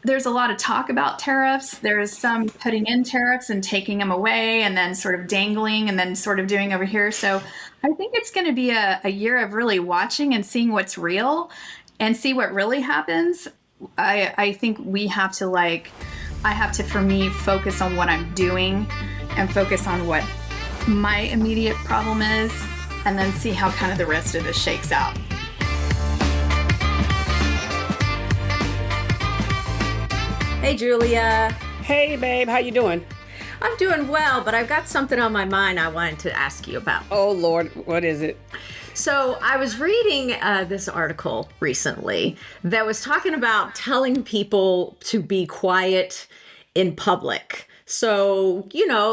there's a lot of talk about tariffs. There's some putting in tariffs and taking them away and then sort of dangling and then sort of doing over here. So I think it's going to be a year of really watching and seeing what's real and see what really happens. I think we have to I have to, for me, focus on what I'm doing and focus on what my immediate problem is and then see how kind of the rest of this shakes out. Hey, Julia. Hey, babe. How you doing? I'm doing well, but I've got something on my mind I wanted to ask you about. Oh, Lord. What is it? So I was reading this article recently that was talking about telling people to be quiet in public. So,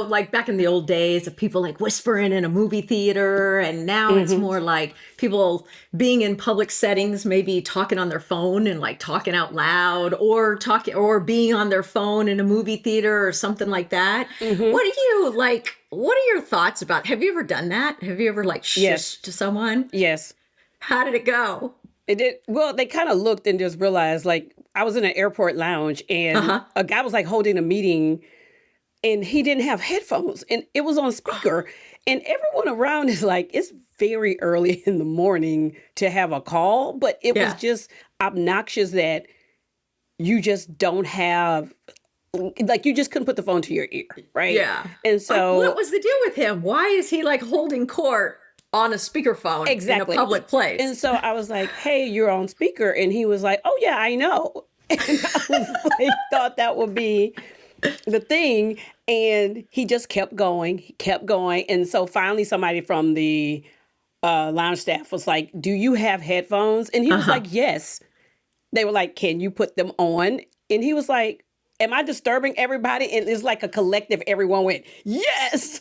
like back in the old days of people like whispering in a movie theater, and now it's more like people being in public settings, maybe talking on their phone and like talking out loud or being on their phone in a movie theater or something like that. What are your thoughts about, have you ever done that? Have you ever shushed to someone? Yes. How did it go? It did. Well, they kind of looked and just realized, I was in an airport lounge and a guy was holding a meeting and he didn't have headphones and it was on speaker and everyone around is it's very early in the morning to have a call, but it was just obnoxious that you just don't have, you just couldn't put the phone to your ear, right? Yeah. And so what was the deal with him? Why is he holding court on a speaphone in a public place? And so I was like, hey, you're on speaker. And he was like, oh yeah, I know. And I was thought that would be the thing. And he just kept going. And so finally somebody from the lounge staff was like, do you have headphones? And he was like, yes. They were like, can you put them on? And he was like, am I disturbing everybody? And it's like a collective, everyone went, yes.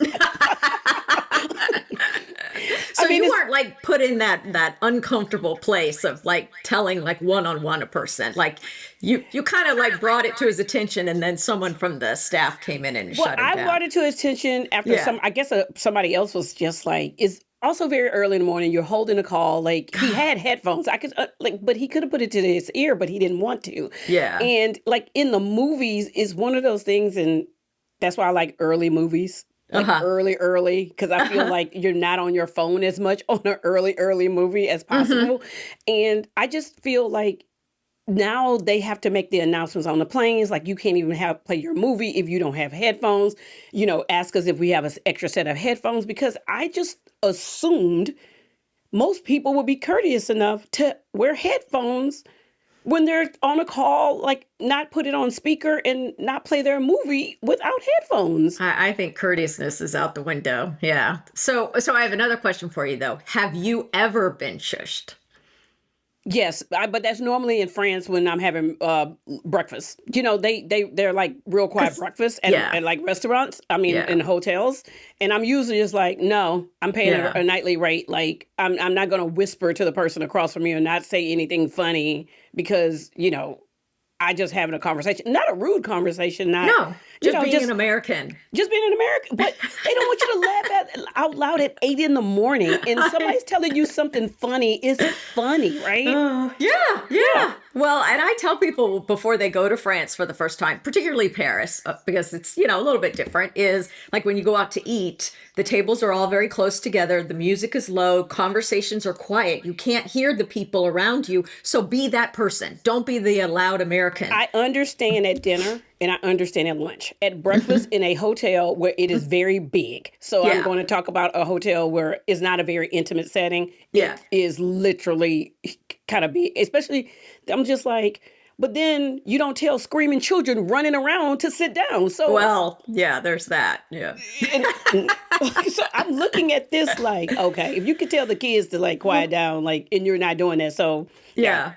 So you weren't put in that uncomfortable place of telling one-on-one a person. You kind of brought it to his attention and then someone from the staff came in and shut him down. I brought it to his attention after somebody else was just it's also very early in the morning. You're holding a call. He had headphones. I could but he could have put it to his ear, but he didn't want to. Yeah. And in the movies is one of those things, and that's why I like early movies. Early, because I feel like you're not on your phone as much on an early movie as possible. And I just feel like now they have to make the announcements on the planes. You can't even play your movie if you don't have headphones. Ask us if we have an extra set of headphones, because I just assumed most people would be courteous enough to wear headphones when they're on a call, not put it on speaker and not play their movie without headphones. I think courteousness is out the window. Yeah. So I have another question for you, though. Have you ever been shushed? Yes, but that's normally in France when I'm having breakfast. They're real quiet breakfast at restaurants. In hotels, and I'm usually just no, I'm paying a nightly rate. I'm not going to whisper to the person across from me and not say anything funny because I just having a conversation, not a rude conversation. Just being an American. Just being an American. But they don't want you to laugh out loud at 8 a.m. and somebody's telling you something funny. It's funny, right? Yeah. Well, and I tell people before they go to France for the first time, particularly Paris, because it's, a little bit different, is when you go out to eat, the tables are all very close together. The music is low. Conversations are quiet. You can't hear the people around you. So be that person. Don't be the loud American. I understand at dinner and I understand at lunch. At breakfast in a hotel where it is very big. So I'm going to talk about a hotel where it's not a very intimate setting. Yeah. It is literally kind of big. Especially, I'm just but then you don't tell screaming children running around to sit down. So there's that. Yeah. So I'm looking at this okay, if you could tell the kids to quiet down, and you're not doing that. So Yeah.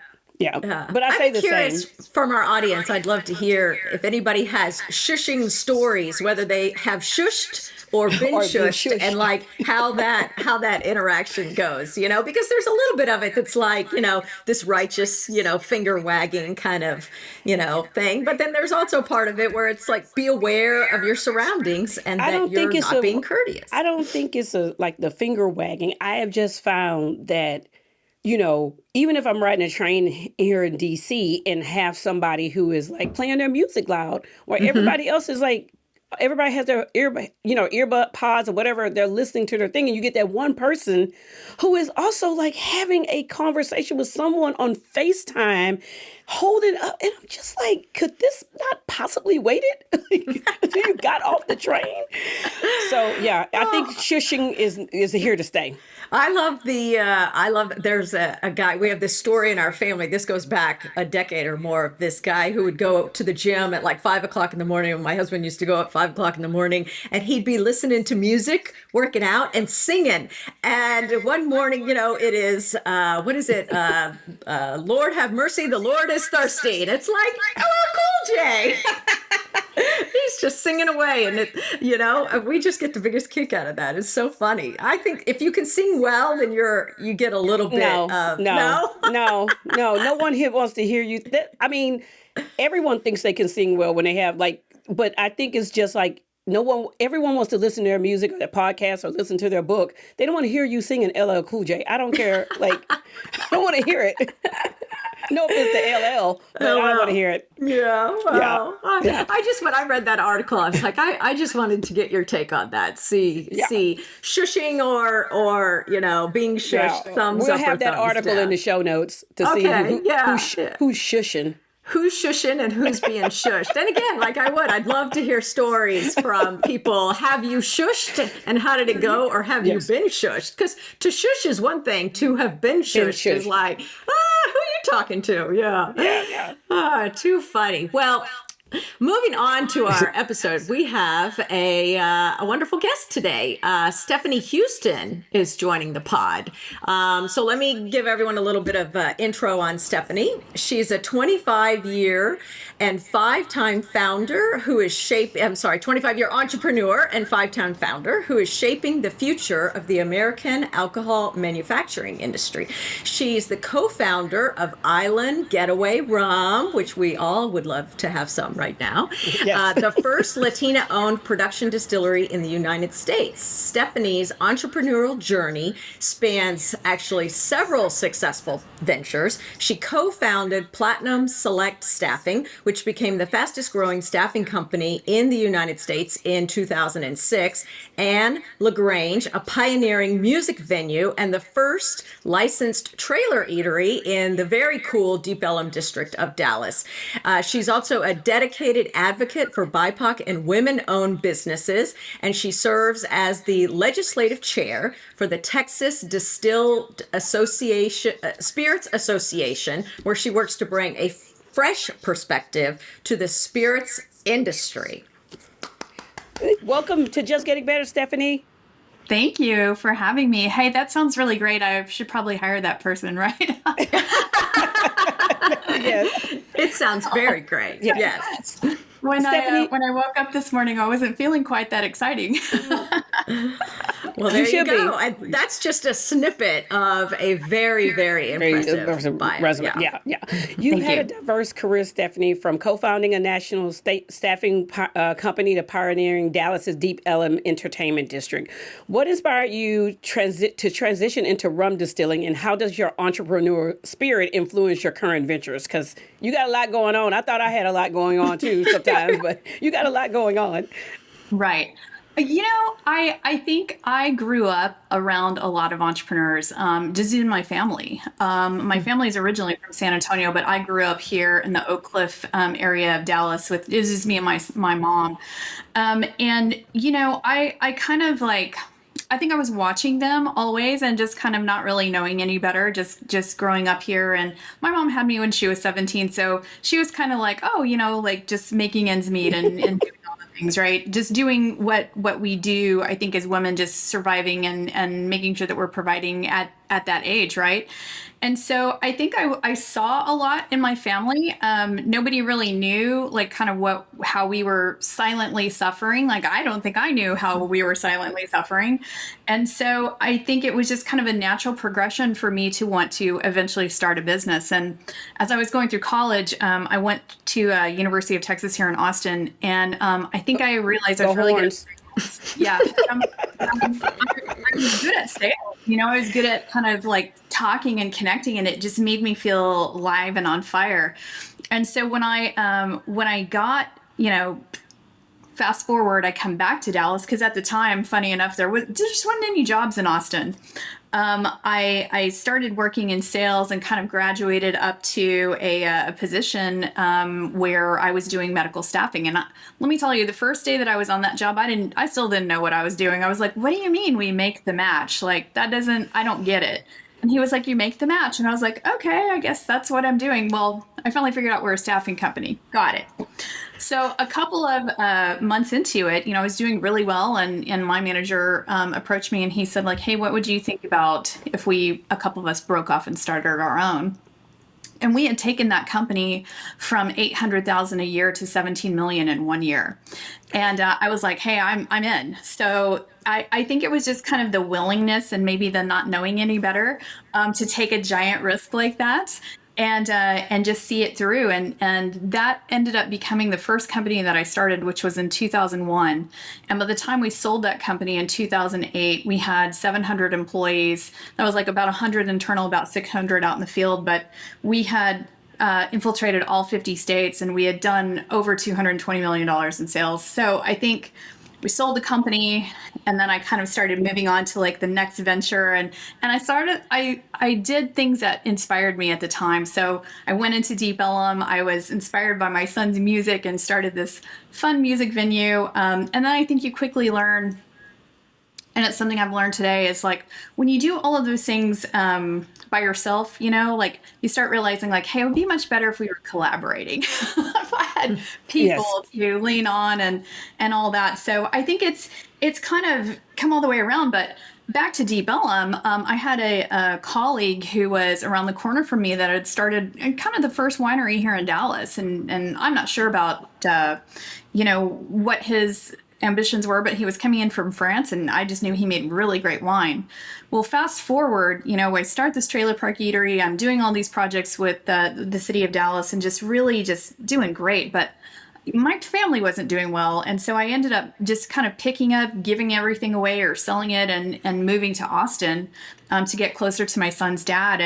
But I say the curious, same. From our audience, I'd love to hear if anybody has shushing stories, whether they have shushed or been shushed, and how that interaction goes, because there's a little bit of it that's this righteous, finger wagging kind of, thing. But then there's also part of it where it's be aware of your surroundings and that you're not being courteous. I don't think it's the finger wagging. I have just found that even if I'm riding a train here in DC and have somebody who is like playing their music loud, or everybody else is like, everybody has their earbud pods or whatever, they're listening to their thing, and you get that one person who is also like having a conversation with someone on FaceTime, holding up, and I'm just like, could this not possibly waited until you got off the train? So yeah, I think shushing is here to stay. There's a guy, we have this story in our family. This goes back a decade or more. This guy who would go to the gym at like 5 o'clock in the morning. My husband used to go at 5 o'clock in the morning, and he'd be listening to music, working out and singing. And one morning, it is, what is it? Lord have mercy, the Lord is thirsty. And it's like, Cool J. He's just singing away, and we just get the biggest kick out of that. It's so funny. I think if you can sing well, then you get a little bit of no one here wants to hear you. Everyone thinks they can sing well when they have but I think it's just like everyone wants to listen to their music or their podcast or listen to their book. They don't want to hear you singing LL Cool J. I don't care. I don't want to hear it. No offense to LL, but I don't want to hear it. Yeah. Well, yeah. When I read that article, I was like, I just wanted to get your take on that. See, shushing or being shushed, thumbs we'll up or have that thumbs article down. in the show notes to see who's shushing. Who's shushing and who's being shushed. And again, I'd love to hear stories from people. Have you shushed and how did it go? Or have you been shushed? Because to shush is one thing. To have been shushed is like, who are you talking to? Yeah. Too funny. Well, moving on to our episode, we have a wonderful guest today. Stephanie Houston is joining the pod. So let me give everyone a little bit of intro on Stephanie. She's a 25-year and 5-time founder who is 25-year entrepreneur and 5-time founder who is shaping the future of the American alcohol manufacturing industry. She's the co-founder of Island Getaway Rum, which we all would love to have some right now. Yes. The first Latina-owned production distillery in the United States. Stephanie's entrepreneurial journey spans actually several successful ventures. She co-founded Platinum Select Staffing, which became the fastest growing staffing company in the United States in 2006, and LaGrange, a pioneering music venue and the first licensed trailer eatery in the very cool Deep Ellum district of Dallas. She's also a dedicated advocate for BIPOC and women-owned businesses, and she serves as the legislative chair for the Texas Distilled Spirits Association, where she works to bring a fresh perspective to the spirits industry. Welcome to Just Getting Better, Stephanie. Thank you for having me. Hey, that sounds really great. I should probably hire that person, right? Yes. It sounds very great. Yes. When I woke up this morning, I wasn't feeling quite that exciting. Well, there you go. And that's just a snippet of a very, very impressive bio. Resume. Yeah. You've had a diverse career, Stephanie, from co-founding a national state staffing company to pioneering Dallas's Deep Ellum Entertainment District. What inspired you to transition into rum distilling, and how does your entrepreneur spirit influence your current ventures? Because you got a lot going on. I thought I had a lot going on too sometimes, but you got a lot going on. Right. I think I grew up around a lot of entrepreneurs, just in my family. My family is originally from San Antonio, but I grew up here in the Oak Cliff area of Dallas it was just me and my mom. I kind of I think I was watching them always and just kind of not really knowing any better, just growing up here. And my mom had me when she was 17. So she was kind of like, just making ends meet and doing all the things, right? Just doing what we do, I think, as women, just surviving and making sure that we're providing at that age, right? And so I think I saw a lot in my family. Nobody really knew kind of how we were silently suffering. I don't think I knew how we were silently suffering. And so I think it was just kind of a natural progression for me to want to eventually start a business. And as I was going through college, I went to University of Texas here in Austin. And I think I realized I was really good. Yeah. I was good at sales. I was good at kind of talking and connecting, and it just made me feel live and on fire. And so when I got, fast forward, I come back to Dallas because at the time, funny enough, there just wasn't any jobs in Austin. I started working in sales and kind of graduated up to a position where I was doing medical staffing. And let me tell you, the first day that I was on that job, I still didn't know what I was doing. I was like, what do you mean we make the match? Like, I don't get it. And he was like, you make the match. And I was like, okay, I guess that's what I'm doing. Well, I finally figured out we're a staffing company. Got it. So a couple of months into it, I was doing really well. And my manager approached me and he said, like, hey, what would you think about if a couple of us broke off and started our own? And we had taken that company from 800,000 a year to 17 million in 1 year. And I was like, hey, I'm in. So I think it was just kind of the willingness and maybe the not knowing any better to take a giant risk like that and just see it through. And that ended up becoming the first company that I started, which was in 2001. And by the time we sold that company in 2008, we had 700 employees. That was like about 100 internal, about 600 out in the field. But we had infiltrated all 50 states and we had done over $220 million in sales. So I think we sold the company and then I kind of started moving on to like the next venture. And I did things that inspired me at the time. So I went into Deep Ellum. I was inspired by my son's music and started this fun music venue. And then I think you quickly learn, and it's something I've learned today, is like when you do all of those things by yourself, like you start realizing like, hey, it would be much better if we were collaborating. If I had people to lean on and all that. So I think it's kind of come all the way around. But back to Deep Ellum, I had a colleague who was around the corner from me that had started kind of the first winery here in Dallas. And I'm not sure about, what his ambitions were, but he was coming in from France and I just knew he made really great wine. Well, fast forward, I start this trailer park eatery. I'm doing all these projects with the city of Dallas and just really just doing great. But my family wasn't doing well. And so I ended up just kind of picking up, giving everything away or selling it and moving to Austin to get closer to my son's dad.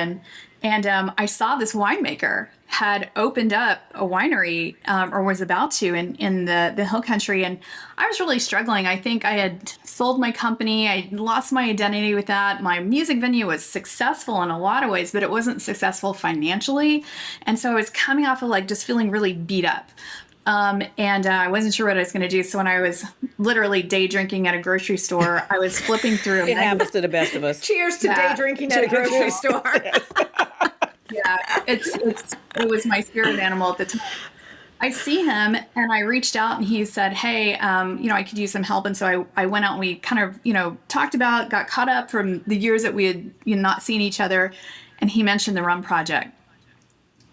And I saw this winemaker had opened up a winery or was about to in the hill country. And I was really struggling. I think I had sold my company. I lost my identity with that. My music venue was successful in a lot of ways, but it wasn't successful financially. And so I was coming off of like just feeling really beat up. And I wasn't sure what I was going to do. So when I was literally day drinking at a grocery store, I was flipping through. It happens to the best of us. Cheers to day drinking at a grocery store. Yeah, it was my spirit animal at the time. I see him and I reached out and he said, hey, I could use some help. And so I went out and we kind of, got caught up from the years that we had not seen each other. And he mentioned the Rum Project.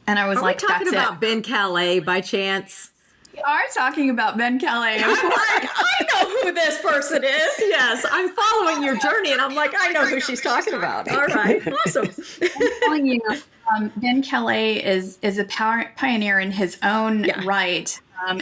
And I was like, we talking that's about Ben Calais by chance? We are talking about Ben Calais. I'm like, I know who this person is. Yes, I'm following your journey and I'm like, I know who she's talking about. All right, awesome. I'm telling you, Ben Calais is a pioneer in his own right.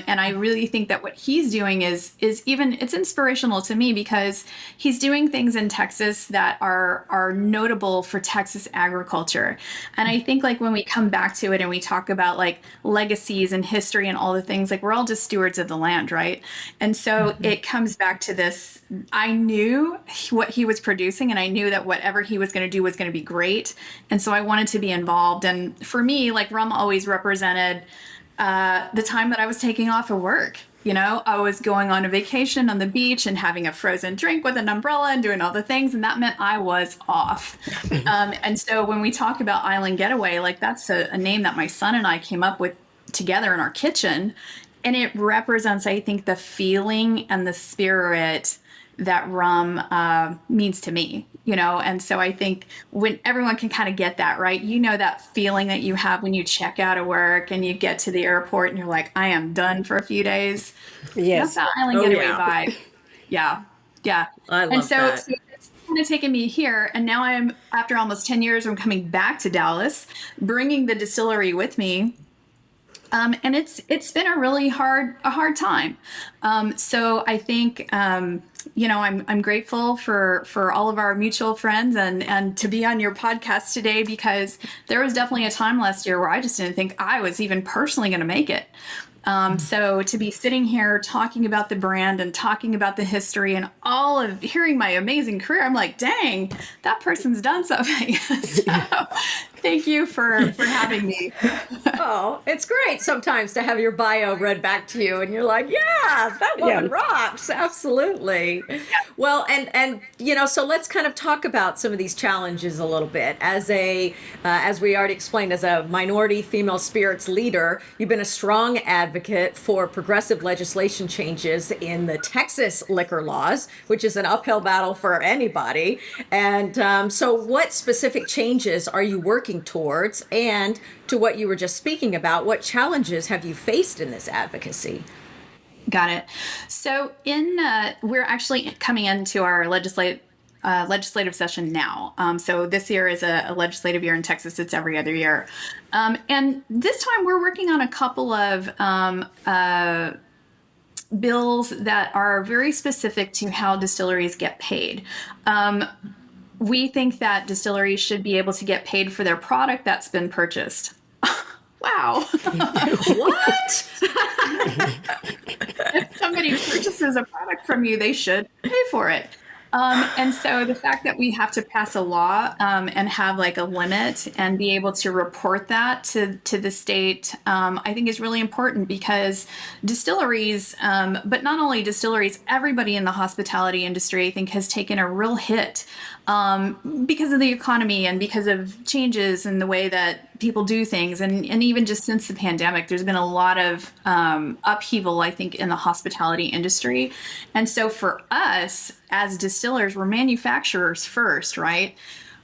And I really think that what he's doing is even, it's inspirational to me because he's doing things in Texas that are notable for Texas agriculture. And I think like when we come back to it and we talk about like legacies and history and all the things, like we're all just stewards of the land, right? And so it comes back to this, I knew what he was producing and I knew that whatever he was going to do was going to be great. And so I wanted to be involved. And for me, like rum always represented the time that I was taking off of work. I was going on a vacation on the beach and having a frozen drink with an umbrella and doing all the things. And that meant I was off. And so when we talk about Island Getaway, like that's a name that my son and I came up with together in our kitchen. And it represents, I think, the feeling and the spirit that rum means to me, and so I think when everyone can kind of get that, right? That feeling that you have when you check out of work and you get to the airport and you're like, I am done for a few days. Yes. That's that Island Getaway vibe. Yeah. I love and so, that. so it's kind of taken me here. And now after almost 10 years, I'm coming back to Dallas, bringing the distillery with me. And it's been a really hard time. So I think I'm grateful for all of our mutual friends and to be on your podcast today, because there was definitely a time last year where I just didn't think I was even personally going to make it. So to be sitting here talking about the brand and talking about the history and all of hearing my amazing career, I'm like, dang, that person's done something. So thank you for having me. Oh, it's great sometimes to have your bio read back to you and you're like, yeah, that woman rocks. Absolutely. Well, and so let's kind of talk about some of these challenges a little bit. As we already explained, as a minority female spirits leader, you've been a strong advocate for progressive legislation changes in the Texas liquor laws, which is an uphill battle for anybody. And so what specific changes are you working towards? And to what you were just speaking about, what challenges have you faced in this advocacy? Got it. So we're actually coming into our legislative session now. So this year is a legislative year in Texas. It's every other year. And this time we're working on a couple of bills that are very specific to how distilleries get paid. We think that distilleries should be able to get paid for their product that's been purchased. Wow. What? If somebody purchases a product from you, they should pay for it. And so the fact that we have to pass a law and have like a limit and be able to report that to the state, I think is really important, because distilleries, but not only distilleries, everybody in the hospitality industry, I think, has taken a real hit because of the economy and because of changes in the way that people do things. And even just since the pandemic, there's been a lot of upheaval, I think, in the hospitality industry. And so for us as distillers, we're manufacturers first, right?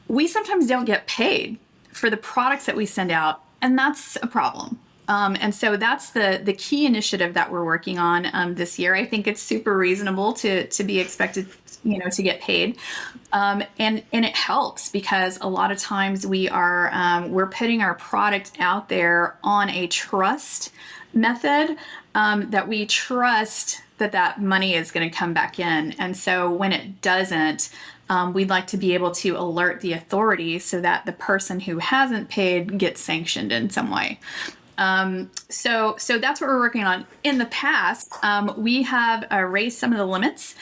We sometimes don't get paid for the products that we send out, and that's a problem. And so that's the key initiative that we're working on this year. I think it's super reasonable to be expected, to get paid, and it helps because a lot of times we're putting our product out there on a trust method, that we trust that money is going to come back in, and so when it doesn't, we'd like to be able to alert the authorities so that the person who hasn't paid gets sanctioned in some way. So that's what we're working on. In the past, we have raised some of the limits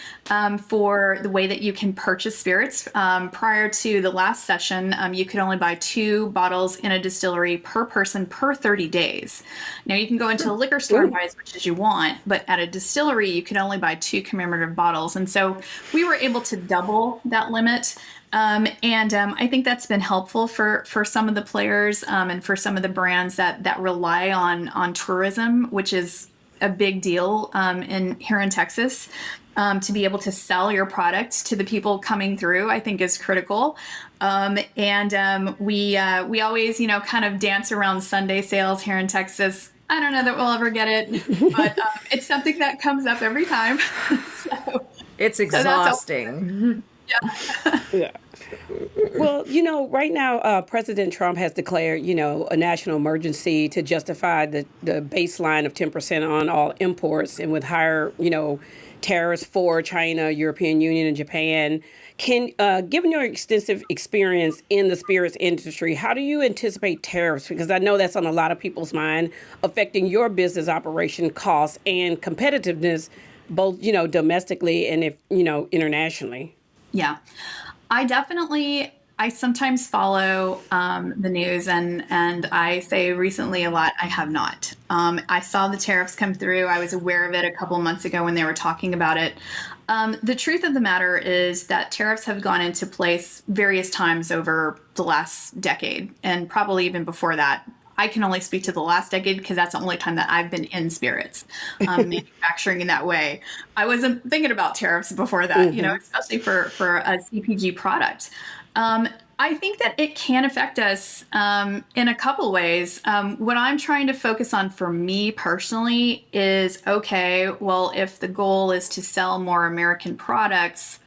for the way that you can purchase spirits. Prior to the last session, you could only buy 2 bottles in a distillery per person per 30 days. Now you can go into a liquor store and buy as much as you want, but at a distillery, you can only buy 2 commemorative bottles. And so we were able to double that limit. And I think that's been helpful for some of the players and for some of the brands that rely on tourism, which is a big deal here in Texas. To be able to sell your product to the people coming through, I think, is critical. We always, kind of dance around Sunday sales here in Texas. I don't know that we'll ever get it, but it's something that comes up every time. It's exhausting. Yeah. Well, right now, President Trump has declared, a national emergency to justify the baseline of 10% on all imports, and with higher, tariffs for China, European Union, and Japan. Given your extensive experience in the spirits industry, how do you anticipate tariffs? Because I know that's on a lot of people's mind, affecting your business operation costs and competitiveness, both, domestically and internationally. Yeah, I sometimes follow the news, and I say recently a lot, I have not. I saw the tariffs come through. I was aware of it a couple months ago when they were talking about it. The truth of the matter is that tariffs have gone into place various times over the last decade, and probably even before that. I can only speak to the last decade because that's the only time that I've been in spirits, manufacturing in that way. I wasn't thinking about tariffs before that, especially for a CPG product. I think that it can affect us in a couple ways. What I'm trying to focus on for me personally is, okay, well, if the goal is to sell more American products,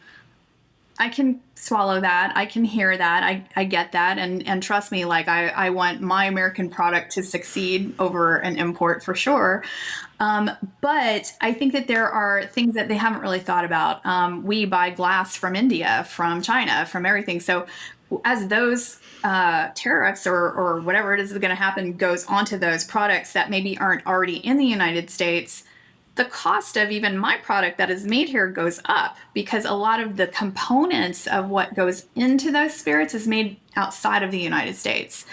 I can swallow that. I can hear that. I get that. And trust me, like I want my American product to succeed over an import for sure. But I think that there are things that they haven't really thought about. We buy glass from India, from China, from everything. So as those tariffs or whatever it is going to happen goes onto those products that maybe aren't already in the United States, the cost of even my product that is made here goes up because a lot of the components of what goes into those spirits is made outside of the United States.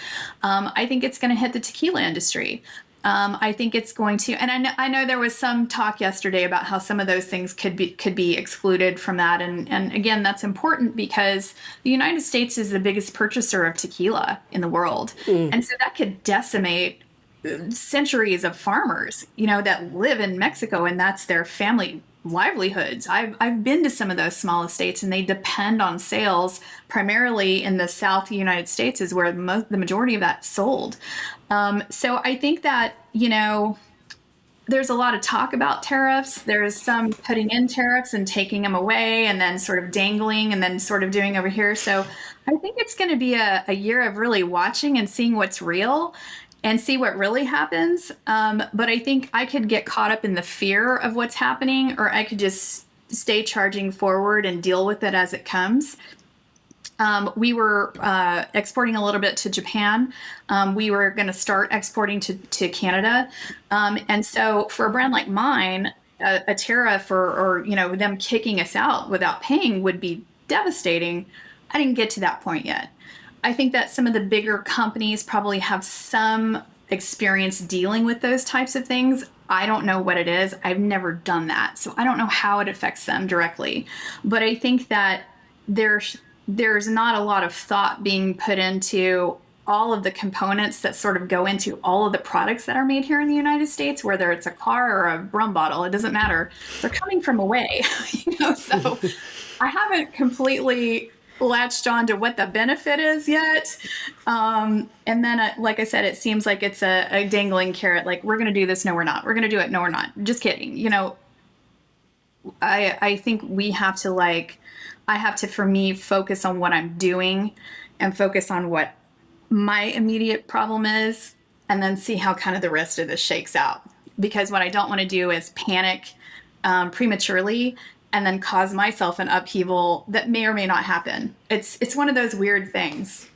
I think it's going to hit the tequila industry. I think it's going to, and I know there was some talk yesterday about how some of those things could be excluded from that. And again, that's important because the United States is the biggest purchaser of tequila in the world. And so that could decimate centuries of farmers, that live in Mexico, and that's their family livelihoods. I've been to some of those small estates, and they depend on sales primarily in the South United States is where the majority of that's sold. So I think that, there's a lot of talk about tariffs. There's some putting in tariffs and taking them away and then sort of dangling and then sort of doing over here. So I think it's going to be a year of really watching and seeing what's real and see what really happens. But I think I could get caught up in the fear of what's happening, or I could just stay charging forward and deal with it as it comes. We were exporting a little bit to Japan. We were going to start exporting to Canada. And so for a brand like mine, a tariff or them kicking us out without paying would be devastating. I didn't get to that point yet. I think that some of the bigger companies probably have some experience dealing with those types of things. I don't know what it is. I've never done that. So I don't know how it affects them directly. But I think that there's not a lot of thought being put into all of the components that sort of go into all of the products that are made here in the United States, whether it's a car or a rum bottle, it doesn't matter. They're coming from away, so I haven't completely latched on to what the benefit is yet. And then, like I said, it seems like it's a dangling carrot. Like, we're going to do this. No, we're not. We're going to do it. No, we're not. Just kidding. I think we have to I have to, for me, focus on what I'm doing and focus on what my immediate problem is and then see how kind of the rest of this shakes out. Because what I don't want to do is panic prematurely and then cause myself an upheaval that may or may not happen. It's one of those weird things.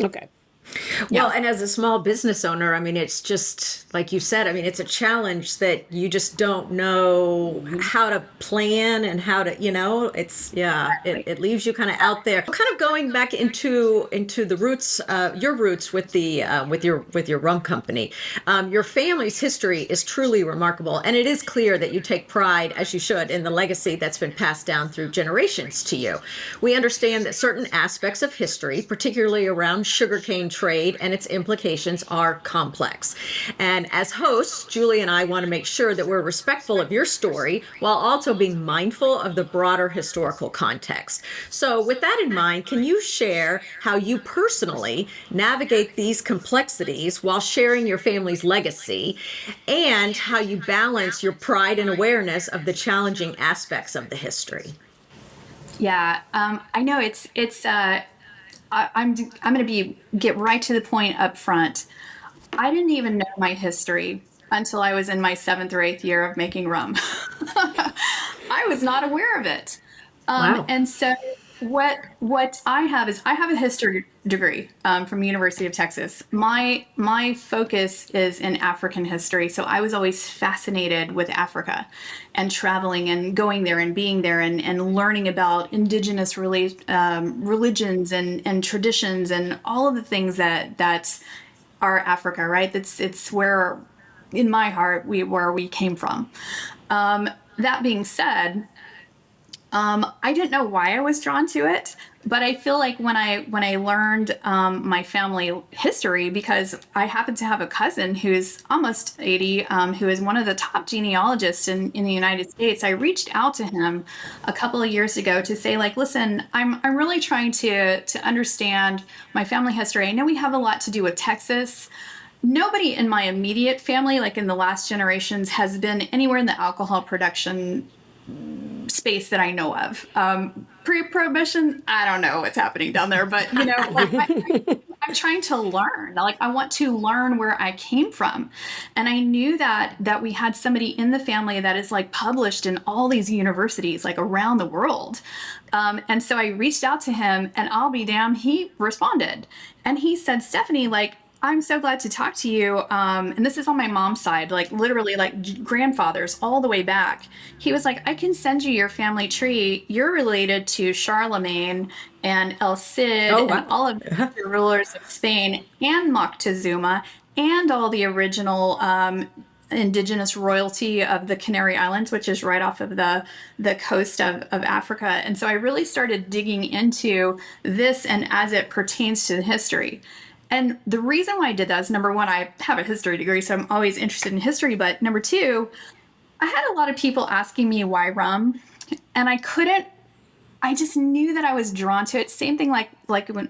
Okay. Well, and as a small business owner, I mean, it's just like you said, I mean, it's a challenge that you just don't know how to plan and how to, it leaves you kind of out there. Kind of going back into the roots, your roots with the with your rum company. Your family's history is truly remarkable, and it is clear that you take pride, as you should, in the legacy that's been passed down through generations to you. We understand that certain aspects of history, particularly around sugarcane trade and its implications, are complex. And as hosts, Julie and I want to make sure that we're respectful of your story while also being mindful of the broader historical context. So with that in mind, can you share how you personally navigate these complexities while sharing your family's legacy, and how you balance your pride and awareness of the challenging aspects of the history? Yeah, I know I'm going to get right to the point up front. I didn't even know my history until I was in my 7th or 8th year of making rum. I was not aware of it. Wow. And so what I have is I have a history degree from University of Texas. My focus is in African history, so I was always fascinated with Africa and traveling and going there and being there and learning about indigenous religions and traditions and all of the things that are Africa, right? It's where, in my heart, where we came from. That being said, I didn't know why I was drawn to it, but I feel like when I learned my family history, because I happen to have a cousin who's almost 80, who is one of the top genealogists in the United States, I reached out to him a couple of years ago to say, like, listen, I'm really trying to understand my family history. I know we have a lot to do with Texas. Nobody in my immediate family, like in the last generations, has been anywhere in the alcohol production space that I know of. Pre-prohibition, I don't know what's happening down there, but like I'm trying to learn. Like I want to learn where I came from, and I knew that we had somebody in the family that is like published in all these universities like around the world. And so I reached out to him, and I'll be damned, he responded, and he said, Stephanie, like, I'm so glad to talk to you. And this is on my mom's side, like literally like grandfathers all the way back. He was like, I can send you your family tree. You're related to Charlemagne and El Cid Oh, wow. and all of the rulers of Spain and Moctezuma and all the original indigenous royalty of the Canary Islands, which is right off of the coast of Africa. And so I really started digging into this and as it pertains to the history. And the reason why I did that is, number one, I have a history degree, so I'm always interested in history. But number two, I had a lot of people asking me why rum, and I just knew that I was drawn to it. Same thing like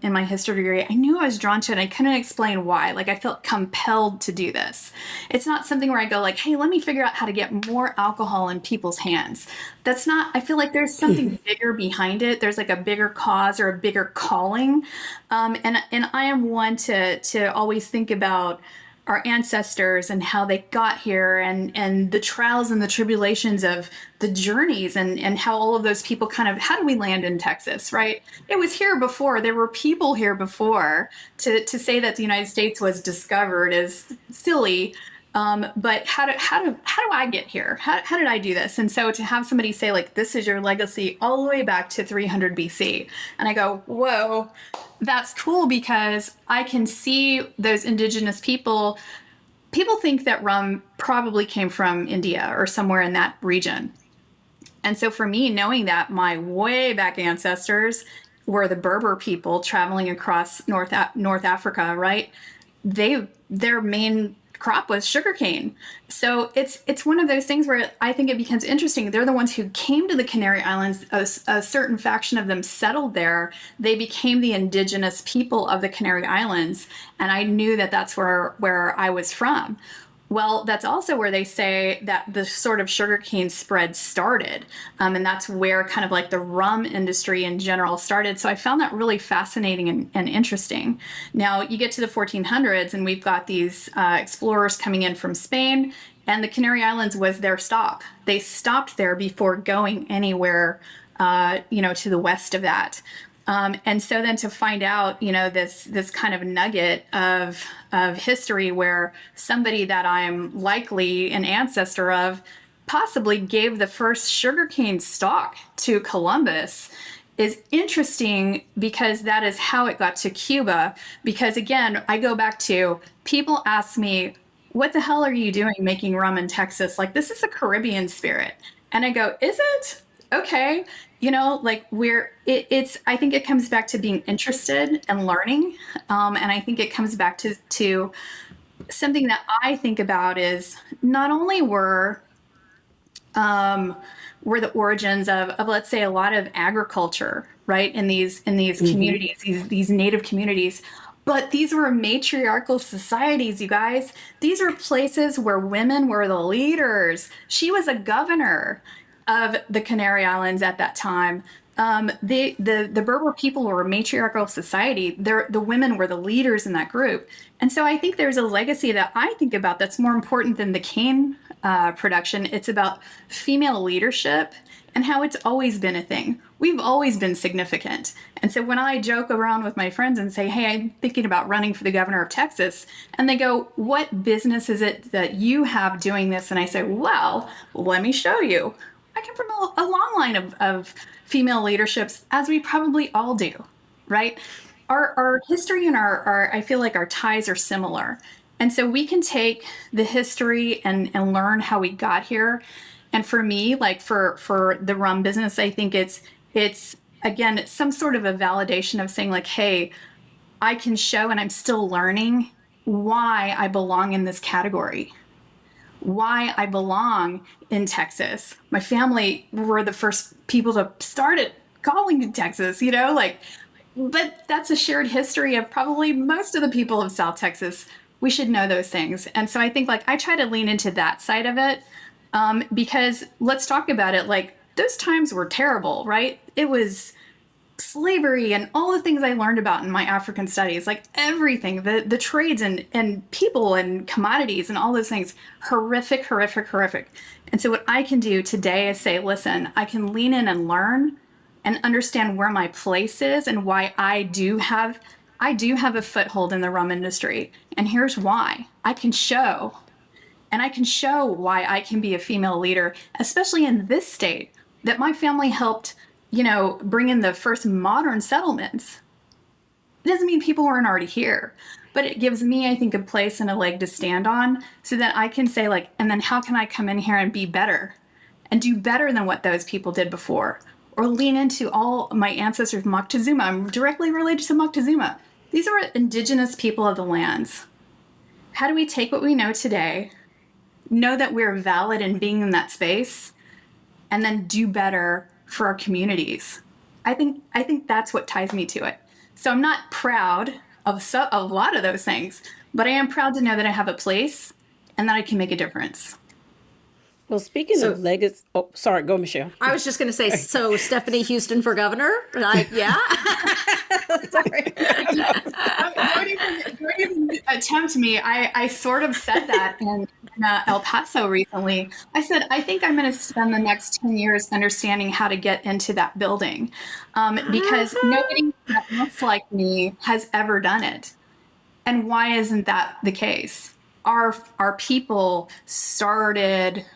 in my history degree, I knew I was drawn to it, and I couldn't explain why. Like I felt compelled to do this. It's not something where I go like, hey, let me figure out how to get more alcohol in people's hands. That's not, I feel like there's something bigger behind it. There's like a bigger cause or a bigger calling. And I am one to always think about our ancestors and how they got here, and the trials and the tribulations of the journeys, and how all of those people kind of, how did we land in Texas, right? It was here before. There were people here before. To say that the United States was discovered is silly. But how do I get here? How did I do this? And so to have somebody say like, this is your legacy all the way back to 300 BC. And I go, whoa, that's cool, because I can see those indigenous people. People think that rum probably came from India or somewhere in that region. And so for me, knowing that my way back ancestors were the Berber people traveling across North Africa, right? Their main crop was sugarcane. So it's one of those things where I think it becomes interesting. They're the ones who came to the Canary Islands. A certain faction of them settled there. They became the indigenous people of the Canary Islands, and I knew that that's where I was from. Well, that's also where they say that the sort of sugarcane spread started. And that's where kind of like the rum industry in general started. So I found that really fascinating and interesting. Now you get to the 1400s, and we've got these explorers coming in from Spain, and the Canary Islands was their stop. They stopped there before going anywhere, to the west of that. And so then to find out, this kind of nugget of history where somebody that I'm likely an ancestor of possibly gave the first sugarcane stalk to Columbus is interesting, because that is how it got to Cuba. Because again, I go back to, people ask me, what the hell are you doing making rum in Texas? Like, this is a Caribbean spirit. And I go, is it? Okay. Like I think it comes back to being interested and learning. And I think it comes back to something that I think about is not only were the origins of let's say a lot of agriculture, right? In these communities, these native communities, but these were matriarchal societies, you guys. These are places where women were the leaders. She was a governor of the Canary Islands at that time. The Berber people were a matriarchal society. The women were the leaders in that group. And so I think there's a legacy that I think about that's more important than the cane production. It's about female leadership and how it's always been a thing. We've always been significant. And so when I joke around with my friends and say, hey, I'm thinking about running for the governor of Texas, and they go, what business is it that you have doing this? And I say, well, let me show you. I come from a long line of female leaderships, as we probably all do, right? Our history and our I feel like our ties are similar. And so we can take the history and learn how we got here. And for me, like for the rum business, I think it's again, it's some sort of a validation of saying like, hey, I can show, and I'm still learning, why I belong in this category. Why I belong in Texas. My family were the first people to start it calling it Texas, but that's a shared history of probably most of the people of South Texas. We should know those things. And so I think like I try to lean into that side of it, because let's talk about it. Like those times were terrible, right? It was slavery and all the things I learned about in my African studies, like everything, the trades and people and commodities and all those things, horrific, horrific, horrific. And so what I can do today is say, listen, I can lean in and learn and understand where my place is and why I do have a foothold in the rum industry. And here's why. I can show why I can be a female leader, especially in this state that my family helped, bring in the first modern settlements. It doesn't mean people weren't already here, but it gives me, I think, a place and a leg to stand on so that I can say, like, and then how can I come in here and be better and do better than what those people did before? Or lean into all my ancestors, Moctezuma. I'm directly related to Moctezuma. These are indigenous people of the lands. How do we take what we know today, know that we're valid in being in that space, and then do better for our communities? I think that's what ties me to it. So I'm not proud of a lot of those things, but I am proud to know that I have a place and that I can make a difference. Well, speaking of legacy, oh, sorry, go, Michelle. I was just going to say, so Stephanie Houston for governor? Yeah. Sorry. Don't even attempt me. I sort of said that in El Paso recently. I said, I think I'm going to spend the next 10 years understanding how to get into that building because nobody that looks like me has ever done it. And why isn't that the case? Our people started...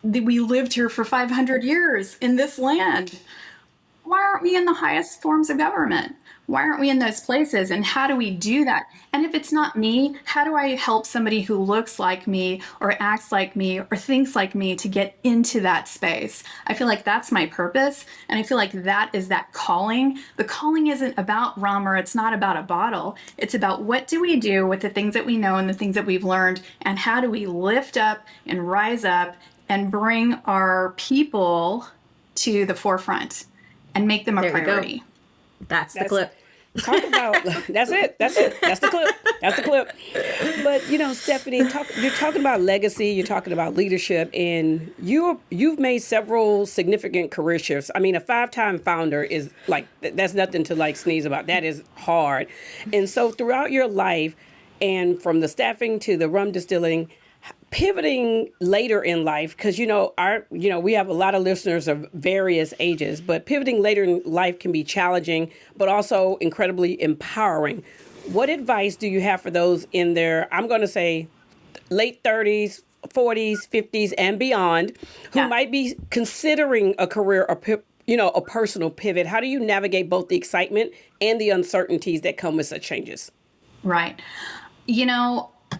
We lived here for 500 years in this land. Why aren't we in the highest forms of government? Why aren't we in those places? And how do we do that? And if it's not me, how do I help somebody who looks like me or acts like me or thinks like me to get into that space? I feel like that's my purpose. And I feel like that is that calling. The calling isn't about rum or it's not about a bottle. It's about what do we do with the things that we know and the things that we've learned, and how do we lift up and rise up and bring our people to the forefront and make them a priority. That's the clip. Talk about that's it. That's the clip. That's the clip. But Stephanie, you're talking about legacy. You're talking about leadership, and you've made several significant career shifts. I mean, a 5-time founder is like that's nothing to sneeze about. That is hard. And so throughout your life, and from the staffing to the rum distilling, pivoting later in life, because we have a lot of listeners of various ages, but pivoting later in life can be challenging, but also incredibly empowering. What advice do you have for those in their, I'm going to say, late 30s, 40s, 50s, and beyond, who might be considering a career or a personal pivot? How do you navigate both the excitement and the uncertainties that come with such changes? Right.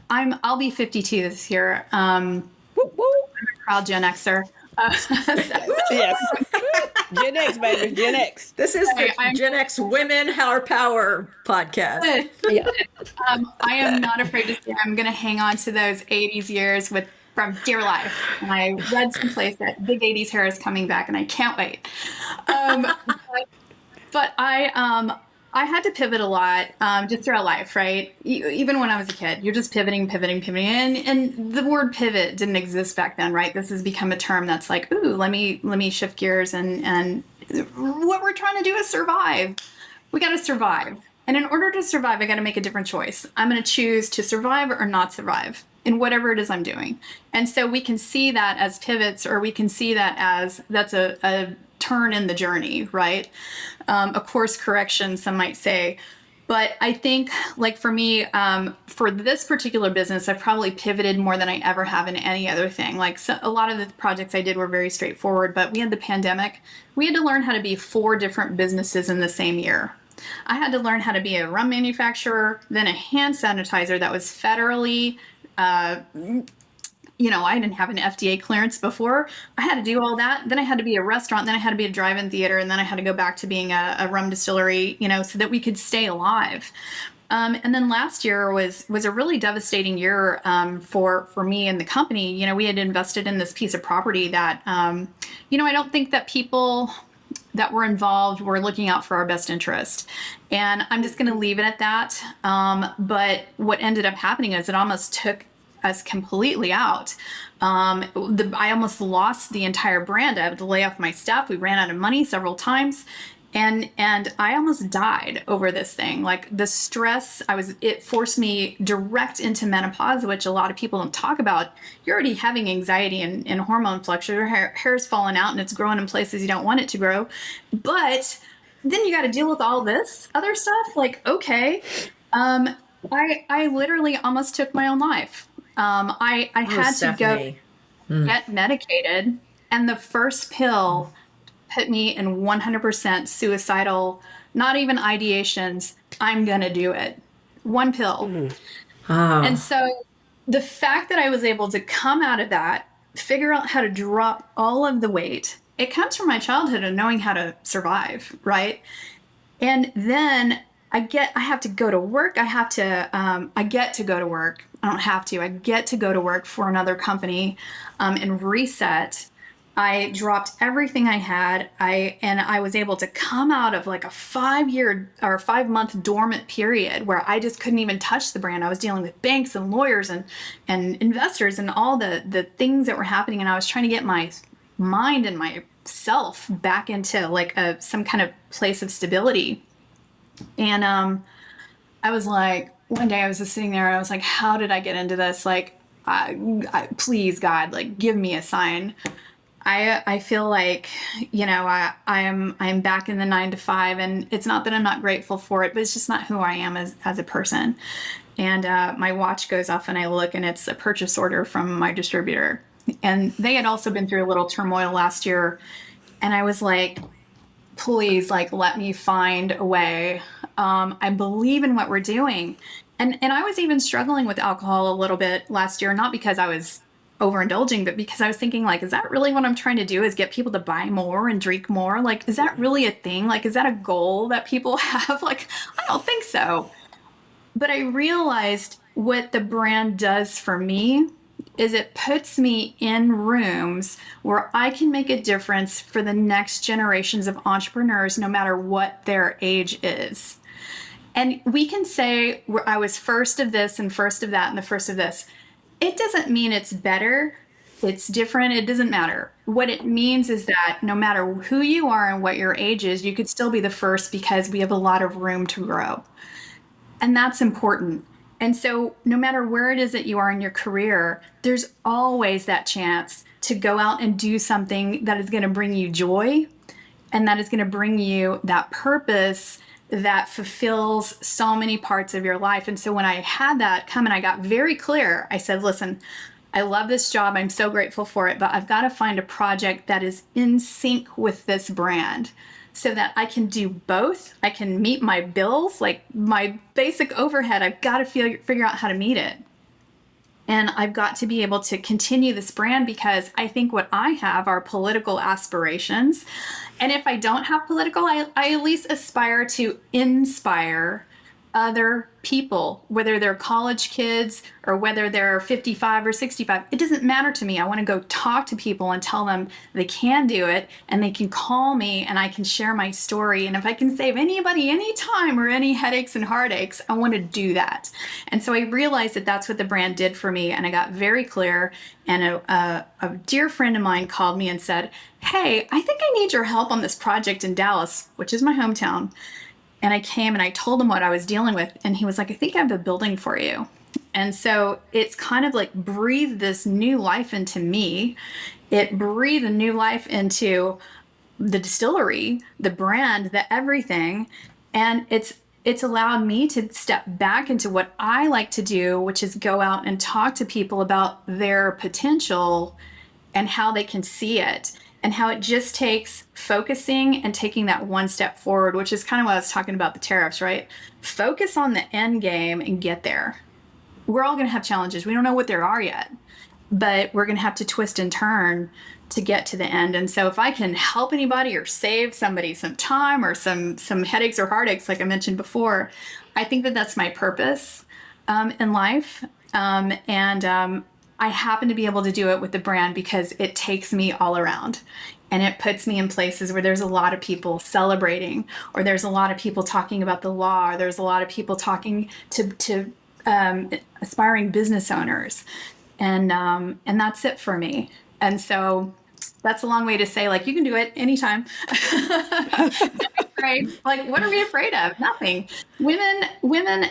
I'll be 52 this year. I'm a proud Gen Xer. Yes. Gen X, baby. Gen X. This is the Gen X Women Our Power podcast. Yeah. I am not afraid to say I'm going to hang on to those 80s years from dear life. And I read someplace that big 80s hair is coming back, and I can't wait. But I had to pivot a lot just throughout life, right? Even when I was a kid, you're just pivoting. And the word pivot didn't exist back then, right? This has become a term that's like, ooh, let me shift gears. And what we're trying to do is survive. We got to survive. And in order to survive, I got to make a different choice. I'm going to choose to survive or not survive in whatever it is I'm doing. And so we can see that as pivots, or we can see that as that's a turn in the journey, right? A course correction, some might say. But I think, like for me, for this particular business, I've probably pivoted more than I ever have in any other thing. A lot of the projects I did were very straightforward, but we had the pandemic. We had to learn how to be 4 different businesses in the same year. I had to learn how to be a rum manufacturer, then a hand sanitizer that was federally I didn't have an FDA clearance before. I had to do all that. Then I had to be a restaurant. Then I had to be a drive-in theater. And then I had to go back to being a rum distillery, so that we could stay alive. And then last year was a really devastating year for me and the company. We had invested in this piece of property that, I don't think that people that were involved were looking out for our best interest. And I'm just going to leave it at that. But what ended up happening is it almost took us completely out. I almost lost the entire brand. I had to lay off my staff. We ran out of money several times. And I almost died over this thing. Like the stress, it forced me direct into menopause, which a lot of people don't talk about. You're already having anxiety and hormone fluctuations. Your hair's falling out and it's growing in places you don't want it to grow. But then you got to deal with all this other stuff. Like, okay, I literally almost took my own life. I had to go get medicated, and the first pill put me in 100% suicidal, not even ideations. I'm going to do it. One pill. And so the fact that I was able to come out of that, figure out how to drop all of the weight, it comes from my childhood and knowing how to survive, right? And then I have to go to work. I get to go to work. I don't have to. I get to go to work for another company and reset. I dropped everything I had. I was able to come out of like a 5-year or 5-month dormant period where I just couldn't even touch the brand. I was dealing with banks and lawyers and investors and all the things that were happening. And I was trying to get my mind and myself back into like some kind of place of stability. And I was like, one day I was just sitting there and I was like, how did I get into this? Like, please, God, like, give me a sign. I feel like, I'm back in the 9 to 5, and it's not that I'm not grateful for it, but it's just not who I am as a person. And my watch goes off and I look, and it's a purchase order from my distributor. And they had also been through a little turmoil last year. And I was like, please, like, let me find a way. I believe in what we're doing. And I was even struggling with alcohol a little bit last year, not because I was overindulging, but because I was thinking, like, is that really what I'm trying to do, is get people to buy more and drink more? Like, is that really a thing? Like, is that a goal that people have? Like, I don't think so. But I realized what the brand does for me is it puts me in rooms where I can make a difference for the next generations of entrepreneurs, no matter what their age is. And we can say I was first of this and first of that and the first of this. It doesn't mean it's better. It's different. It doesn't matter. What it means is that no matter who you are and what your age is, you could still be the first because we have a lot of room to grow. And that's important. And so no matter where it is that you are in your career, there's always that chance to go out and do something that is going to bring you joy and that is going to bring you that purpose that fulfills so many parts of your life. And so when I had that come and I got very clear, I said, listen, I love this job. I'm so grateful for it, but I've got to find a project that is in sync with this brand so that I can do both. I can meet my bills, like my basic overhead. I've got to figure out how to meet it. And I've got to be able to continue this brand because I think what I have are political aspirations. And if I don't have political, I at least aspire to inspire other people, whether they're college kids or whether they're 55 or 65. It doesn't matter to me. I want to go talk to people and tell them they can do it and they can call me and I can share my story. And if I can save anybody any time or any headaches and heartaches, I want to do that. And so I realized that that's what the brand did for me. And I got very clear. And a dear friend of mine called me and said, hey, I think I need your help on this project in Dallas, which is my hometown. And I came and I told him what I was dealing with. And he was like, I think I have a building for you. And so it's kind of like breathed this new life into me. It breathed a new life into the distillery, the brand, the everything. And it's allowed me to step back into what I like to do, which is go out and talk to people about their potential and how they can see it. And how it just takes focusing and taking that one step forward, which is kind of what I was talking about the tariffs, right? Focus on the end game and get there. We're all going to have challenges. We don't know what there are yet, but we're going to have to twist and turn to get to the end. And so if I can help anybody or save somebody some time or some headaches or heartaches, like I mentioned before, I think that that's my purpose in life. I happen to be able to do it with the brand because it takes me all around and it puts me in places where there's a lot of people celebrating, or there's a lot of people talking about the law, or there's a lot of people talking to aspiring business owners, and that's it for me. And so that's a long way to say, like, you can do it anytime. Right? Like, what are we afraid of? Nothing. Women,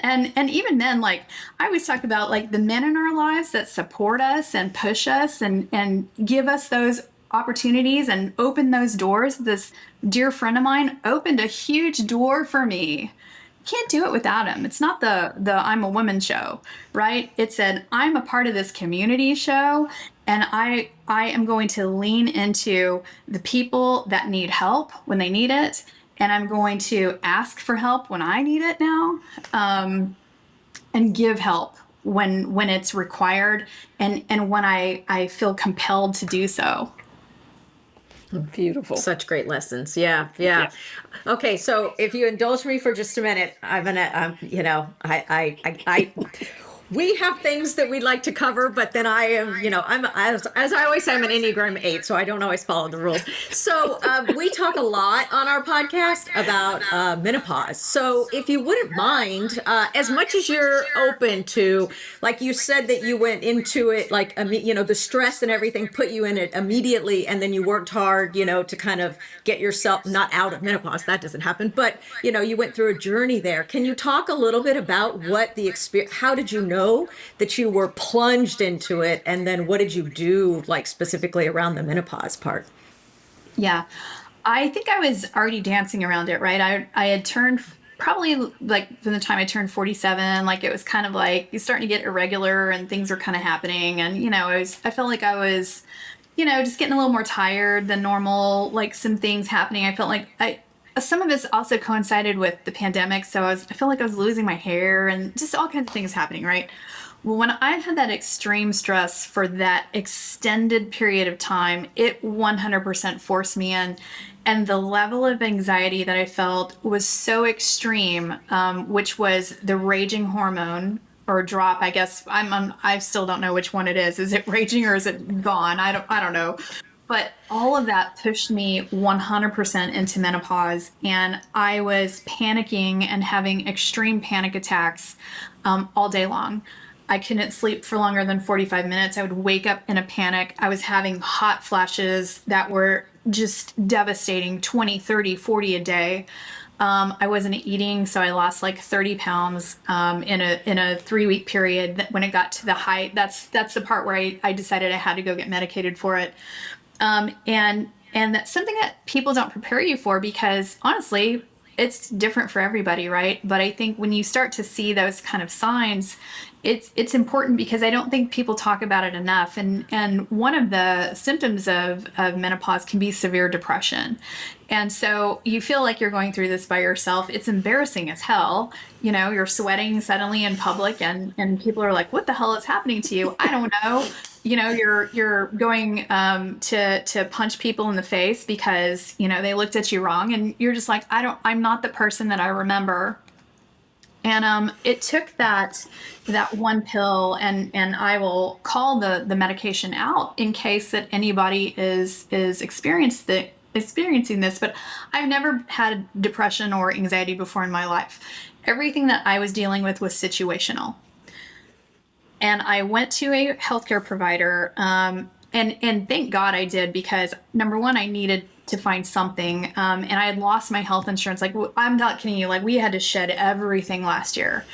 and even men. Like, I always talk about, like, the men in our lives that support us and push us and give us those opportunities and open those doors. This dear friend of mine opened a huge door for me. Can't do it without him. It's not the I'm a woman show, right? It's an I'm a part of this community show, and I am going to lean into the people that need help when they need it, and I'm going to ask for help when I need it now, and give help when it's required, and when I feel compelled to do so. Beautiful. Such great lessons. Yeah. Okay, so if you indulge me for just a minute, I'm gonna, I we have things that we'd like to cover, but then I am, I'm, as I always say, I'm an Enneagram 8, so I don't always follow the rules. So we talk a lot on our podcast about menopause. So if you wouldn't mind, as much as you're open to, like you said that you went into it, like, the stress and everything put you in it immediately, and then you worked hard, to kind of get yourself not out of menopause. That doesn't happen, but, you went through a journey there. Can you talk a little bit about what the experience, how did you know that you were plunged into it, and then what did you do, like, specifically around the menopause part? Yeah, I think I was already dancing around it, right? I had turned, probably, like, from the time I turned 47, like, it was kind of like you're starting to get irregular and things were kind of happening, and I felt like I was, just getting a little more tired than normal, like some things happening. I felt like some of this also coincided with the pandemic, so I felt like I was losing my hair and just all kinds of things happening, right? Well, when I had that extreme stress for that extended period of time, it 100% forced me in. And the level of anxiety that I felt was so extreme, which was the raging hormone or drop. I guess I still don't know which one it is. Is it raging or is it gone? I don't know. But all of that pushed me 100% into menopause, and I was panicking and having extreme panic attacks all day long. I couldn't sleep for longer than 45 minutes. I would wake up in a panic. I was having hot flashes that were just devastating, 20, 30, 40 a day. I wasn't eating, so I lost like 30 pounds in a 3-week period. When it got to the height, that's the part where I decided I had to go get medicated for it. And that's something that people don't prepare you for, because honestly, it's different for everybody, right? But I think when you start to see those kind of signs, it's important, because I don't think people talk about it enough. And one of the symptoms of menopause can be severe depression. And so you feel like you're going through this by yourself. It's embarrassing as hell. You're sweating suddenly in public, and people are like, what the hell is happening to you? I don't know. You're going to punch people in the face because, they looked at you wrong, and you're just like, I'm not the person that I remember. And it took that one pill, and I will call the medication out in case that anybody is experiencing this, but I've never had depression or anxiety before in my life. Everything that I was dealing with was situational. And I went to a healthcare provider, and thank God I did, because number one, I needed to find something, and I had lost my health insurance. Like, I'm not kidding you. Like, we had to shed everything last year,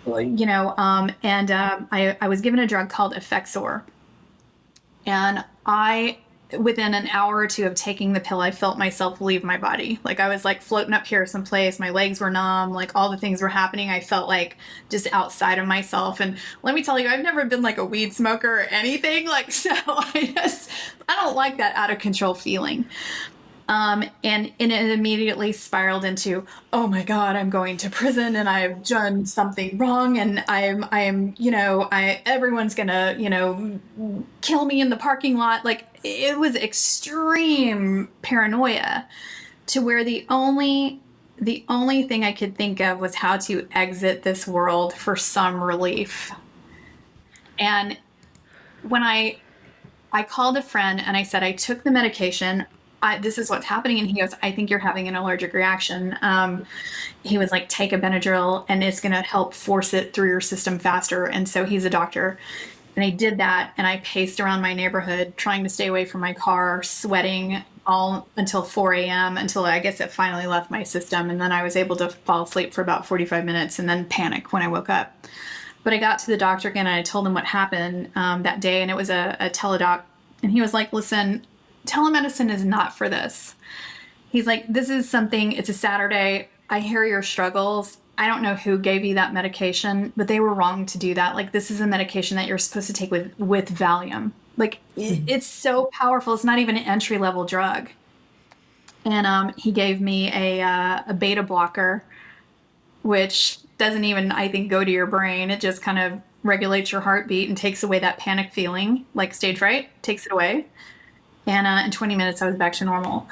and I was given a drug called Effexor, and within an hour or two of taking the pill, I felt myself leave my body. Like, I was like floating up here someplace. My legs were numb. Like, all the things were happening. I felt like just outside of myself. And let me tell you, I've never been like a weed smoker or anything. Like, so I don't like that out of control feeling. And it immediately spiraled into, oh my God, I'm going to prison and I've done something wrong, and everyone's gonna, kill me in the parking lot. Like, it was extreme paranoia, to where the only thing I could think of was how to exit this world for some relief. And when I called a friend and I said, I took the medication, this is what's happening. And he goes, I think you're having an allergic reaction. He was like, take a Benadryl and it's going to help force it through your system faster. And so he's a doctor. And I did that, and I paced around my neighborhood trying to stay away from my car, sweating all until 4 a.m. until I guess it finally left my system. And then I was able to fall asleep for about 45 minutes and then panic when I woke up. But I got to the doctor again, and I told him what happened that day, and it was a teledoc. And he was like, listen, telemedicine is not for this. He's like, this is something, it's a Saturday. I hear your struggles. I don't know who gave you that medication, but they were wrong to do that. Like, this is a medication that you're supposed to take with Valium. Like, it's so powerful. It's not even an entry-level drug. And he gave me a beta blocker, which doesn't even, I think, go to your brain. It just kind of regulates your heartbeat and takes away that panic feeling, like stage fright, takes it away. And in 20 minutes, I was back to normal.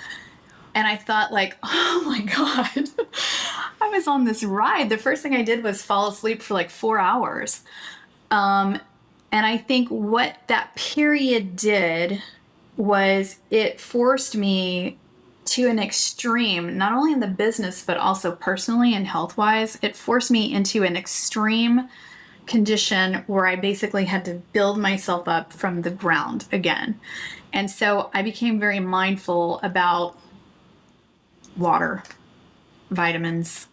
And I thought, like, oh my God, I was on this ride. The first thing I did was fall asleep for like 4 hours. And I think what that period did was it forced me to an extreme, not only in the business, but also personally and health-wise. It forced me into an extreme condition where I basically had to build myself up from the ground again. And so I became very mindful about water, vitamins,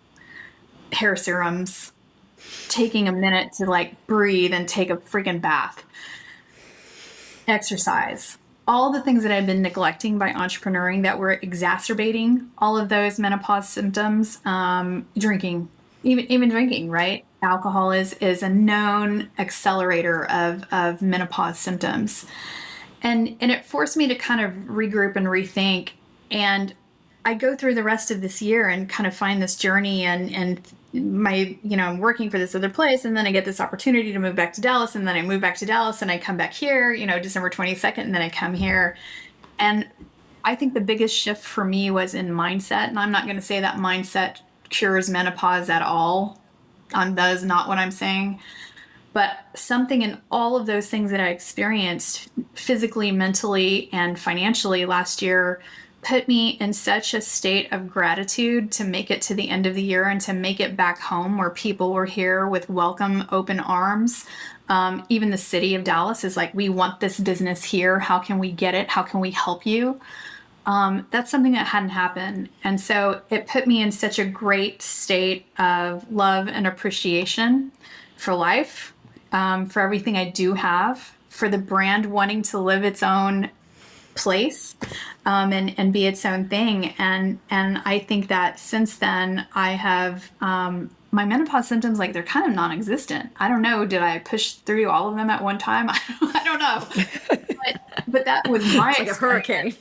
hair serums, taking a minute to like breathe and take a freaking bath, exercise, all the things that I've been neglecting by entrepreneuring that were exacerbating all of those menopause symptoms. Drinking, even drinking, right? Alcohol is a known accelerator of menopause symptoms. And it forced me to kind of regroup and rethink. And I go through the rest of this year and kind of find this journey and my, I'm working for this other place, and then I get this opportunity to move back to Dallas, and then I move back to Dallas and I come back here, December 22nd, and then I come here. And I think the biggest shift for me was in mindset. And I'm not going to say that mindset cures menopause at all. That is not what I'm saying. But something in all of those things that I experienced physically, mentally, and financially last year put me in such a state of gratitude to make it to the end of the year and to make it back home where people were here with welcome, open arms. Even the city of Dallas is like, we want this business here. How can we get it? How can we help you? That's something that hadn't happened. And so it put me in such a great state of love and appreciation for life, for everything I do have, for the brand wanting to live its own place, and be its own thing. And I think that since then I have, my menopause symptoms, like, they're kind of non-existent. I don't know. Did I push through all of them at one time? I don't know. But that was my it's like a hurricane.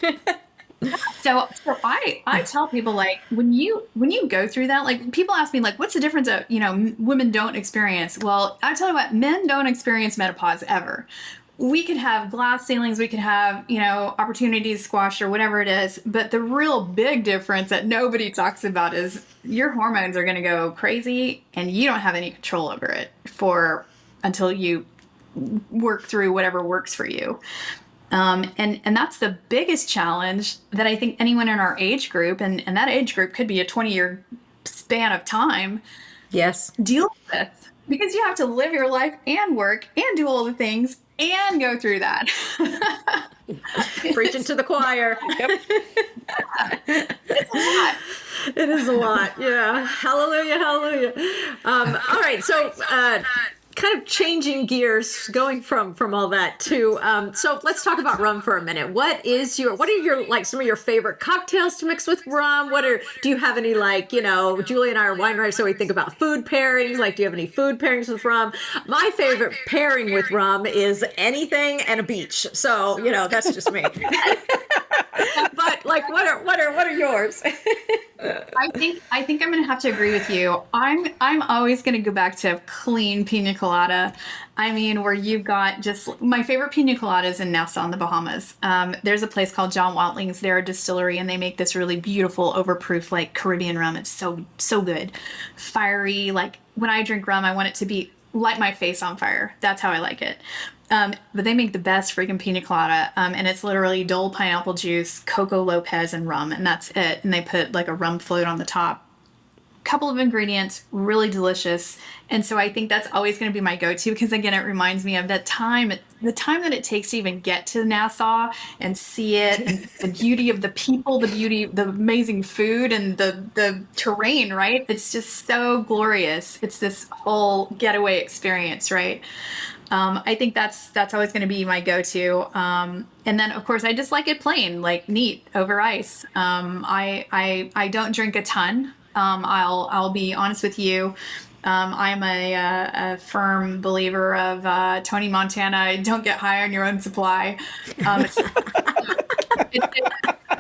So I tell people, like, when you go through that, like, people ask me, like, what's the difference that, women don't experience? Well, I tell you what, men don't experience menopause ever. We could have glass ceilings, we could have, opportunities squashed or whatever it is. But the real big difference that nobody talks about is your hormones are going to go crazy and you don't have any control over it until you work through whatever works for you. And that's the biggest challenge that I think anyone in our age group, and that age group could be a 20-year span of time, yes, deal with. Because you have to live your life and work and do all the things and go through that. Preaching to the choir. Yep. It's a lot. It is a lot. Yeah. Hallelujah. Hallelujah. All right. So, kind of changing gears, going from all that to, so let's talk about rum for a minute. What are your, like, some of your favorite cocktails to mix with rum? Do you have any, like, Julie and I are wine writers, so we think about food pairings. Like, do you have any food pairings with rum? My favorite pairing with rum is anything and a beach. So, that's just me. But, like, what are yours? I think I'm going to have to agree with you. I'm always going to go back to clean pina colada. I mean, where you've got just my favorite pina coladas in Nassau in the Bahamas. There's a place called John Watling's. They're a distillery, and they make this really beautiful overproof, like, Caribbean rum. It's so good, fiery. Like, when I drink rum, I want it to light my face on fire. That's how I like it. But they make the best freaking pina colada, and it's literally Dole pineapple juice, Coco Lopez, and rum, and that's it. And they put, like, a rum float on the top. couple of ingredients, really delicious. And so I think that's always going to be my go-to because again, it reminds me of the time that it takes to even get to Nassau and see it, and the beauty of the people, the amazing food, and the terrain, right? It's just so glorious. It's this whole getaway experience, right? I think that's always going to be my go-to. And then of course I just like it plain, like neat over ice. I don't drink a ton. I'll be honest with you. I'm a firm believer of Tony Montana. Don't get high on your own supply. It's a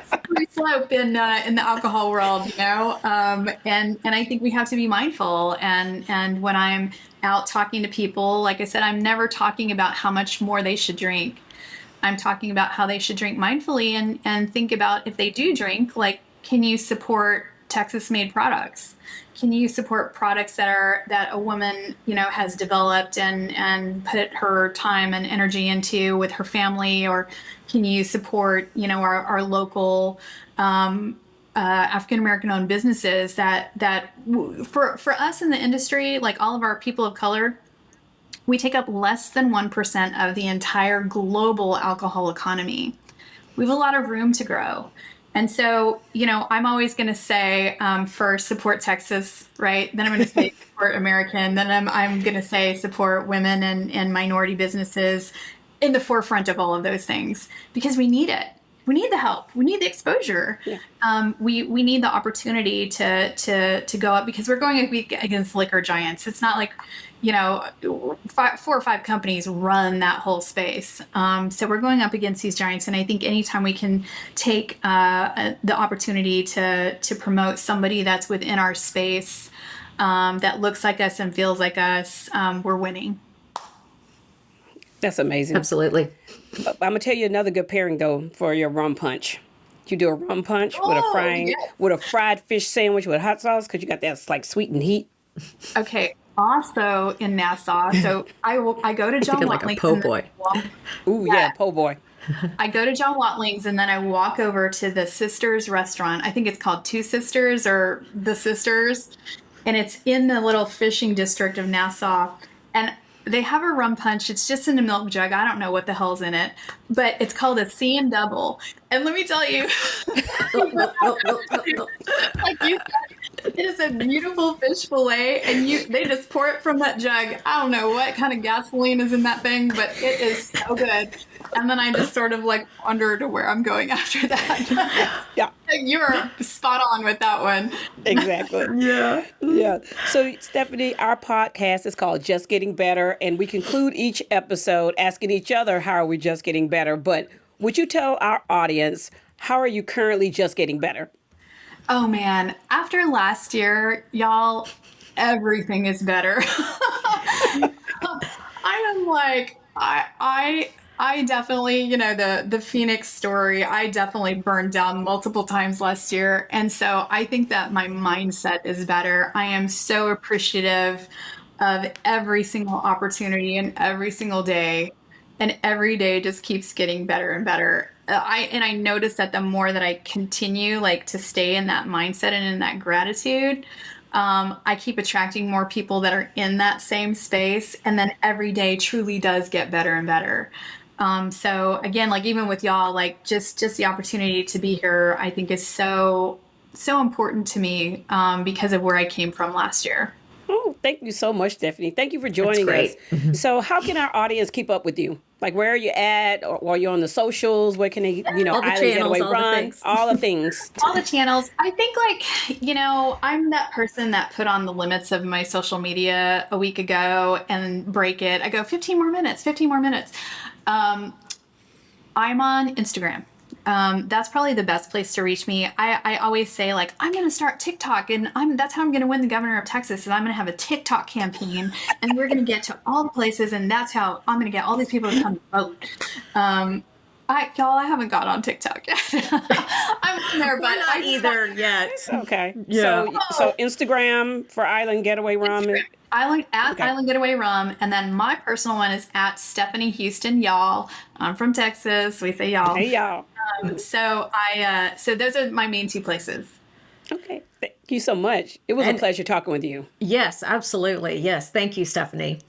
slippery slope in the alcohol world, you know. And I think we have to be mindful. And when I'm out talking to people, like I said, I'm never talking about how much more they should drink. I'm talking about how they should drink mindfully and think about if they do drink, like, can you support Texas-made products? Can you support products that a woman, you know, has developed and put her time and energy into with her family? Or can you support, you know, our local African American owned businesses that for us in the industry, like all of our people of color, we take up less than 1% of the entire global alcohol economy. We have a lot of room to grow. And so, you know, I'm always going to say first, support Texas, right? Then I'm going to say support American. Then I'm going to say support women and minority businesses in the forefront of all of those things because we need it. We need the help. We need the exposure. Yeah. We need the opportunity to go up because we're going up against liquor giants. It's not like, you know, 4 or 5 companies run that whole space. So we're going up against these giants. And I think anytime we can take the opportunity to promote somebody that's within our space that looks like us and feels like us, we're winning. That's amazing. Absolutely. I'm gonna tell you another good pairing though for your rum punch. You do a rum punch with a fried fish sandwich with hot sauce because you got that like sweet and heat. Okay. Also in Nassau, so I go to John like Watling's. A po' boy. Ooh, yeah, po' boy. I go to John Watling's and then I walk over to the Sisters restaurant. I think it's called Two Sisters or The Sisters, and it's in the little fishing district of Nassau. And they have a rum punch. It's just in a milk jug. I don't know what the hell's in it, but it's called a C and double. And let me tell you, like you said, it is a beautiful fish fillet, and they just pour it from that jug. I don't know what kind of gasoline is in that thing, but it is so good. And then I just sort of like wonder to where I'm going after that. Yeah. You're spot on with that one. Exactly. Yeah. Yeah. So, Stephanie, our podcast is called Just Getting Better, and we conclude each episode asking each other, how are we just getting better? But would you tell our audience, how are you currently just getting better? Oh, man. After last year, y'all, everything is better. I am like, I definitely, you know, the Phoenix story, I definitely burned down multiple times last year. And so I think that my mindset is better. I am so appreciative of every single opportunity and every single day. And every day just keeps getting better and better. I notice that the more that I continue like to stay in that mindset and in that gratitude, I keep attracting more people that are in that same space. And then every day truly does get better and better. So again, like even with y'all, like just the opportunity to be here, I think is so important to me because of where I came from last year. Oh, thank you so much, Stephanie. Thank you for joining us. So how can our audience keep up with you? Like, where are you at? Or you're on the socials? Where can they, you know, all the Island channels, Getaway all the Rum, things. all the things. All the channels. I think like, you know, I'm that person that put on the limits of my social media a week ago and break it. I go 15 more minutes, 15 more minutes. I'm on Instagram. That's probably the best place to reach me. I always say like, I'm going to start TikTok and that's how I'm going to win the governor of Texas. Is I'm going to have a TikTok campaign and we're going to get to all the places. And that's how I'm going to get all these people to come vote. Y'all, I haven't got on TikTok yet. I'm on there, but Not either yet. Okay. Yeah. So Instagram for Island Getaway Rum. Island Getaway Rum, and then my personal one is at Stephanie Houston, y'all. I'm from Texas. We say y'all. Hey, y'all. So those are my main 2 places. Okay. Thank you so much. It was a pleasure talking with you. Yes, absolutely. Yes. Thank you, Stephanie.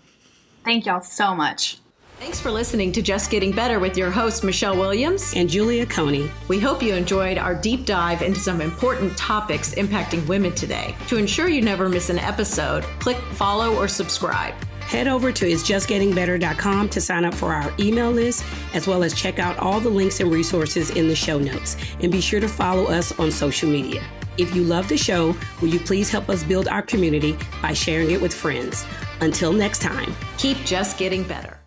Thank y'all so much. Thanks for listening to Just Getting Better with your host, Michelle Williams and Julia Coney. We hope you enjoyed our deep dive into some important topics impacting women today. To ensure you never miss an episode, click follow or subscribe. Head over to isjustgettingbetter.com to sign up for our email list, as well as check out all the links and resources in the show notes. And be sure to follow us on social media. If you love the show, will you please help us build our community by sharing it with friends? Until next time, keep just getting better.